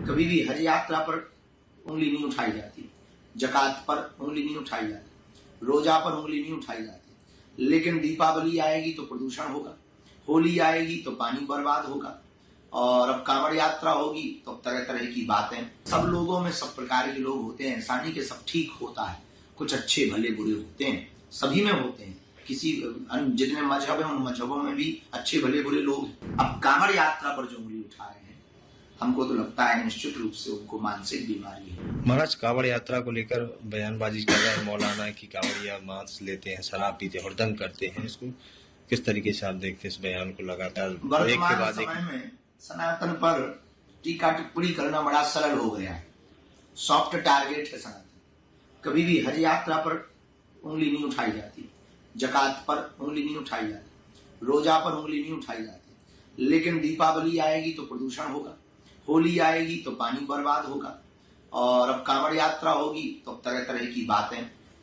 कभी भी हज यात्रा पर उंगली नहीं उठाई जाती, जकात पर उंगली नहीं उठाई जाती, रोजा पर उंगली नहीं उठाई जाती। लेकिन दीपावली आएगी तो प्रदूषण होगा, होली आएगी तो पानी बर्बाद होगा, और अब कांवड़ यात्रा होगी तो तरह तरह की बातें। सब लोगों में सब प्रकार के लोग होते हैं, इंसानी के सब ठीक होता है, कुछ अच्छे भले बुरे होते हैं, सभी में होते हैं। किसी जितने मजहब है उन मजहबों में भी अच्छे भले बुरे लोग हैं। अब कांवड़ यात्रा पर जो उंगली उठा रहे हैं, हमको तो लगता है निश्चित रूप से उनको मानसिक बीमारी है। महाराज, कांवड़ यात्रा को लेकर बयानबाजी कर रहे हैं मौलाना की कांवड़िया मांस लेते हैं, शराब पीते हैं, हुड़दंग करते हैं। इसको किस तरीके से आप देखते हैं इस बयान को? लगातार वर्तमान समय में सनातन पर टीका टिप्पणी करना बड़ा सरल हो गया है, सॉफ्ट टारगेट है सनातन। कभी भी हज यात्रा पर उंगली नहीं उठाई जाती, जकात पर उंगली नहीं उठाई जाती, रोजा पर उंगली नहीं उठाई जाती। लेकिन दीपावली आएगी तो प्रदूषण होगा, होली आएगी तो पानी बर्बाद होगा, और अब कांवड़ यात्रा होगी तो तरह तरह की बातें।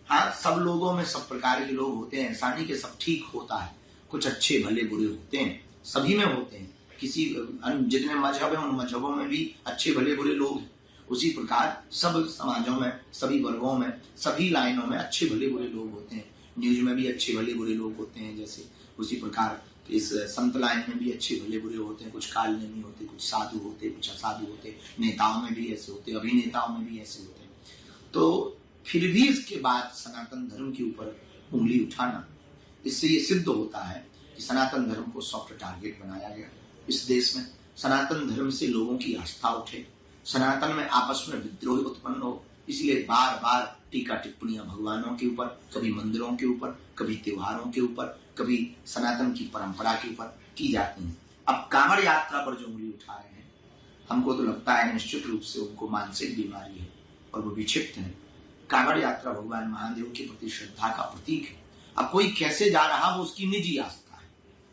हाँ, सब लोगों में सब प्रकार के लोग होते हैं, इंसानी के सब ठीक होता है, कुछ अच्छे भले बुरे होते हैं, सभी में होते हैं। किसी जितने मजहब है उन मजहबों में भी अच्छे भले बुरे लोग हैं। उसी प्रकार सब समाजों में, सभी वर्गों में, सभी लाइनों में अच्छे भले बुरे लोग होते हैं। न्यूज में भी अच्छे भले बुरे लोग होते हैं, जैसे उसी प्रकार इस संत लाइन में भी अच्छे भले बुरे होते हैं। कुछ काल नेमी होते, कुछ साधु होते, कुछ असाधु होते, नेताओं में भी ऐसे होते, अभिनेताओं में भी ऐसे होते हैं। तो फिर भी इसके बाद सनातन धर्म के ऊपर उंगली उठाना, इससे ये सिद्ध होता है कि सनातन धर्म को सॉफ्ट टारगेट बनाया गया। इस देश में सनातन धर्म से लोगों की आस्था उठे, सनातन में आपस में विद्रोह उत्पन्न हो, इसलिए बार बार टीका टिप्पणियां भगवानों के ऊपर, कभी मंदिरों के ऊपर, कभी त्योहारों के ऊपर, कभी सनातन की परंपरा के ऊपर की जाती हैं। अब कांवड़ यात्रा पर जो उंगली उठा रहे हैं, हमको तो लगता है निश्चित रूप से उनको मानसिक बीमारी है और वो विक्षिप्त है। कांवड़ यात्रा भगवान महादेव के प्रति श्रद्धा का प्रतीक है। अब कोई कैसे जा रहा, वो उसकी निजी आस्था है,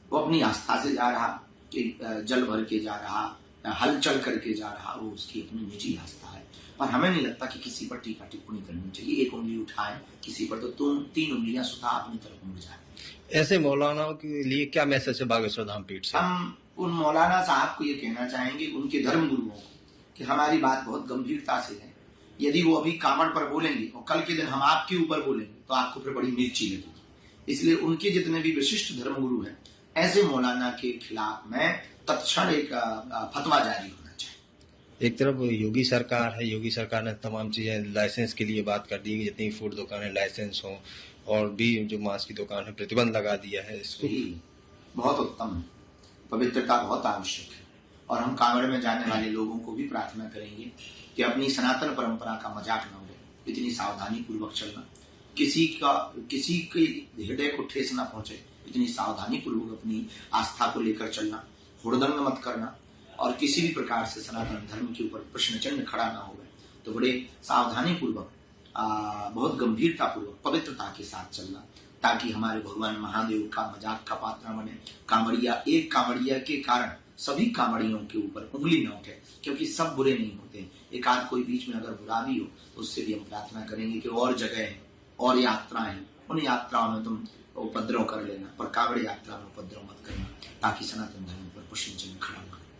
वो अपनी आस्था से जा रहा, कि जल भर के जा रहा, हलचल करके जा रहा, वो उसकी अपनी निजी आस्था है। पर हमें नहीं लगता कि किसी पर टीका टिप्पणी करनी चाहिए। एक उंगली उठाए किसी पर तो तीन उंगलियां सुधा अपनी तरफ मुड़ जाए। ऐसे मौलानाओं के लिए क्या मैसेज है बागेश्वर धाम पीठ से? हम उन मौलाना साहब को ये कहना चाहेंगे, उनके धर्म गुरुओं को, कि हमारी बात बहुत गंभीरता से है। यदि वो अभी कांवड़ पर बोलेंगे और कल के दिन हम आपके ऊपर बोलेंगे तो आपको फिर बड़ी मिर्ची लगेगी। इसलिए उनके जितने भी विशिष्ट धर्म गुरु हैं, ऐसे मौलाना के खिलाफ में तत्क्षण एक फतवा जारी होना चाहिए। एक तरफ योगी सरकार है, योगी सरकार ने तमाम चीजें लाइसेंस के लिए बात कर दी है, जितनी फूड दुकानें लाइसेंस हो, और भी जो मांस की दुकान है प्रतिबंध लगा दिया है। इसको बहुत उत्तम है, पवित्रता बहुत आवश्यक है। और हम कांवड़ में जाने वाले लोगों को भी प्रार्थना करेंगे कि अपनी सनातन परंपरा का मजाक न उड़े, इतनी सावधानी पूर्वक चलना, किसी के हृदय को ठेस न पहुंचे, इतनी सावधानी पूर्वक अपनी आस्था को लेकर चलना, हुड़दंग मत करना, और किसी भी प्रकार से सनातन धर्म के ऊपर प्रश्न चिन्ह खड़ा ना हो। तो बड़े सावधानी पूर्वक, बहुत गंभीरता पूर्वक, पवित्रता के साथ चलना, ताकि हमारे भगवान महादेव का मजाक का पात्र न बने। कांवड़िया, एक कांवड़िया के कारण सभी कांवड़ियों के ऊपर उंगली न उठे, क्योंकि सब बुरे नहीं होते। एक आध कोई बीच में अगर बुरा भी हो तो उससे भी हम प्रार्थना करेंगे कि और जगह है और यात्राएं, उन यात्राओं में तुम उपद्रव कर लेना, पर कांवड़ यात्रा में उपद्रव मत करना, ताकि सनातन धर्म पर प्रश्न चिन्ह खड़ा हो।